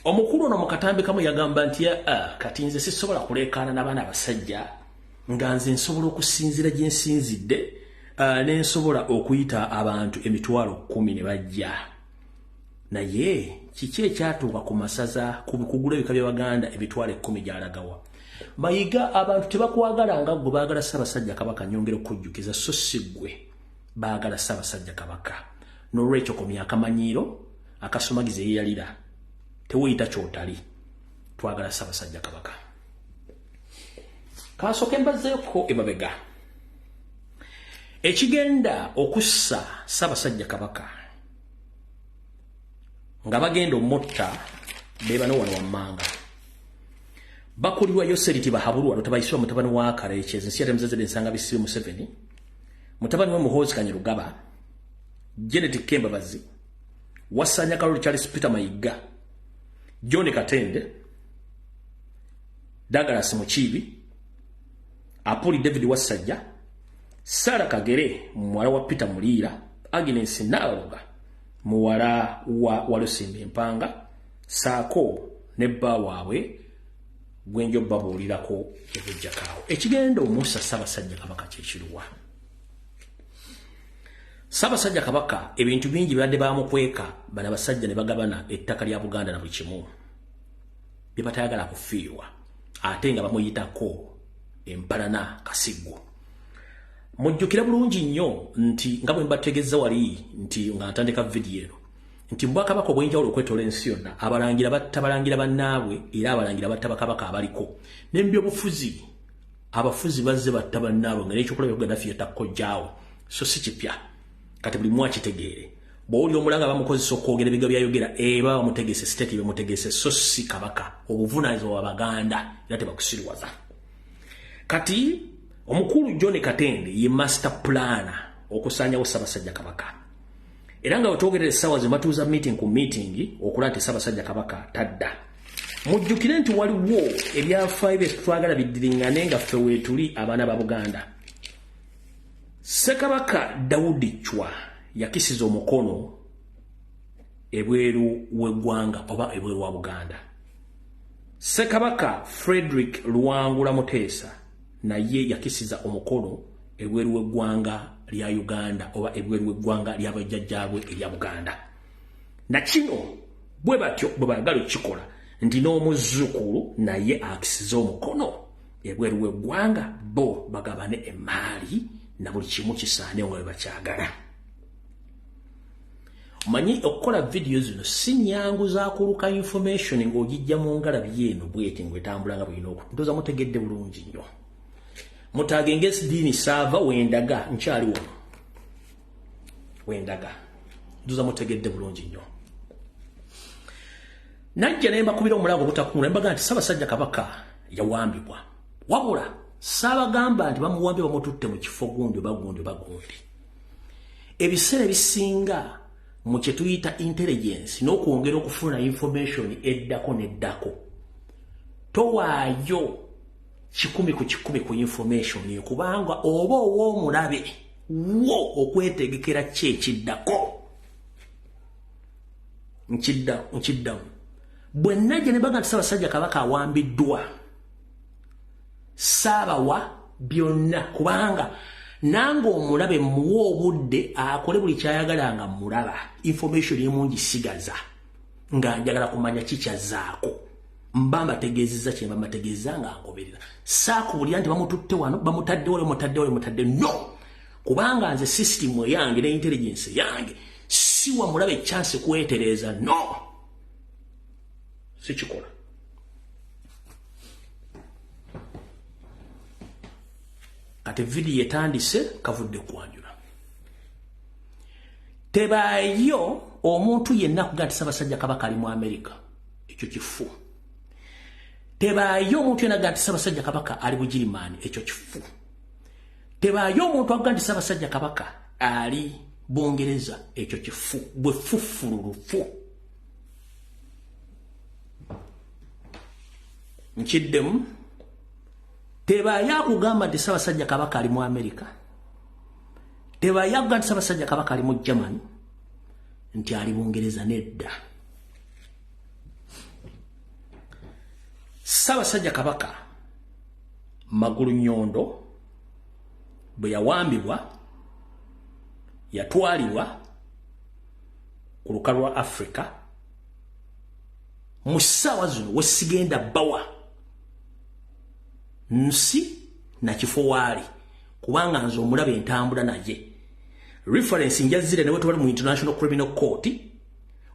omukulu ono mu katambi kamu yagamba nti kati nze sisobola kuleekaana n'abaana abasajja nga nze nsobola okusinzira gye nsinzidde ne nsobola okuyita abantu emitwalo 10 ne bajja. Naye kiki ekyatuuka ku masaza kugula ebika by'Abaganda emitwalo 10 gy'alagawa? Mayiga abantu tebakwagala nga gwe baagala Ssaabasajja Kabaka, nyongera okujjukiza so si ggwe baagala Ssaabasajja Kabaka. N'olwekyo komya akamanyiiro akasumagiza eyeyalira teweeyita kyotali, twagala Ssaabasajja Kabaka. Kansooke mbazzeeko emabega ekigenda okussa Ssaabasajja Kabaka nga bagenda omotta beebano wano wammanga bakulirwa Yoseriti Bahabulu wano tabayisibwa mutabani wa Kareekyezi nsi yatemuzezede ensanga bisibe Museveni, mutabani wa Muhoozi Kanyarugaba, Janet Kembabazi, Wasanya Kaloli Charles Peter Mayiga, John Katende, Douglas Mukiibi, Apoli David Wasajja, Sarah Kagere muwala wa Peter Muliira, Agnes Nabaloga muwala wa Walusimbi Empanga, saako ne bba waabwe Gwenjo babuulirako ebujjakaawo. Ekigenda omussa Ssaabasajja Kabaka kyekiruwa? Ssaabasajja Kabaka ebintu bingi bibadde bamukweka bana basajja ne bagabana ettaka lya Buganda na buli kimu bye batayagala kufiirwa ate nga bamuyitako empalana Kasiggwa. Mujjukira bulungi nnyo nti nga bwe mbategeeza wali nti nga ntandika vidiyo eno nti Bwakabaka obw'enjawulo okwetoola ensi yonna abalangira batta balangira bannaabwe era abalangira batta bakabaka abaliko n'ebyobufuzi abafuzi bazze batta bannaabwe nga n'ekyokulaba Uganda yetakojjaawo so si kipya kati buli mwakitegeere bw'oli omulanga bamukozesa okwogera ebiga byayogera eba bamutegese state bemutegese so si kabaka obuvunaanyizibwa bwa Baganda era tebakusirwaza. Kati omukulu John Katende ye master planner okusaanyawo Ssaabasajja Kabaka. Era nga wetwogerera essaawa ze batuuza meeting ku meeting okulaba nti Ssaabasajja Kabaka tadda. Mujjukire nti waliwo ebyafaayo bye twagala biddiringane nga ffe weetuli abaana ba Buganda. Ssekabaka Daudi Chwa yakisiza omukono ebweru w'eggwanga oba ebweru wa Buganda. Ssekabaka Frederick Luwangula Muteesa naye yakisiza omukono ebweru w'eggwanga lya Uganda oba ebweru w'eggwanga lya bajjajjaabwe erya Buganda. Na kino bwe batyo bwe baagala okukikola nti n'omuzzukulu naye akisiza omukono ebweru w'eggwanga bo bagabane emaali na buli kimu kisaane nga bwe bakyagala. Manyi okukola video zino si nyangu za kuluka information ng'ogijja mu ngalabi eno bweti ngwetambula nga bw'olina ndoza mutegedde bulungi nnyo. Mutaage SDini saava wendaga nkyali wano. Wendaga. Ndoza mutegedde bulungi nnyo. Najja ne mbakubira omulango butakungula mbaga nti Ssaabasajja Kabaka yawambibwa. Wabula saabagamba nti bamuwambye bamututte mu kifo gundi bagundi. Ebiseera ebisinga mu kye tuyita intelligence n'okwongera okufuna information eddako n'eddako. Towaayo 10 ku 10 ku information ye kubanga oba ow'omulabe wo okwetegekera ki ekiddako. Nkiddamu. Bwe najja ne baga nti Ssaabasajja Kabaka awambiddwa saabawa byonna kubanga nange omulabe muwa obudde akole buli kyayagala nga mulaba information yemungi sigaza nga njagala kumanya kikyazaako mba mbategeezezza kye mba mbategeeza nga ngoberera saakubulira nti bamututte wano bamutadde no kubanga nze system yange ne intelligence yange siwa mulabe chance kwetereza no sikikola. Kati video etandise kavudde kwanjula. Tebaayo omuntu yenna kugaa nti Ssaabasajja Kabaka ali mu America. Ekyo kifu. Tebaayo omuntu yenna kugaa nti Ssaabasajja Kabaka ali Bugirimani. Ekyo kifu. Tebaayo omuntu agaa nti Ssaabasajja Kabaka ali Bungereza. Ekyo kifu. Bwe fufululufu. Nkiddemu. Tebaayo akugamba nti Ssaabasajja Kabaka ali mu America. Tebaayo akugamba nti Ssaabasajja Kabaka ali mu Germany nti ali Bungereza nedda. Ssaabasajja Kabaka Magulu Nyondo bwe yawambibwa yatwalibwa ku lukalu lwa Africa mu ssaawa zino we sigenda bawa nsi na kifo waali kubanga nze omulaba entambula naye reference njazire ne wetwali mu International Criminal Court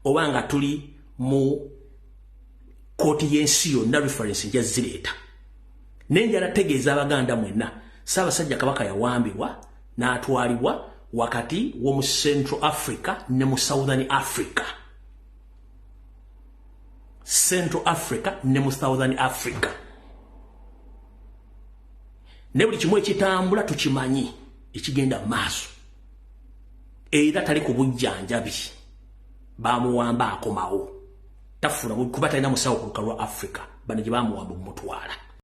oba nga tuli mu kooti y'ensi yonna reference njazireeta nenjala tegeeza abaganda mwenna Ssaabasajja Kabaka yawambibwa n'atwalibwa wakati wo mu Central Africa ne mu Southern Africa. Central Africa ne mu Southern Africa. Ne buli kimu ekitambula tukimanyi ekigenda maaso. Era tali ku bujjanjabi bamuwamba akomawo. Tafuna kuba talina musawo ku lukalu lwa Africa bano gye bamuwamba omutwala.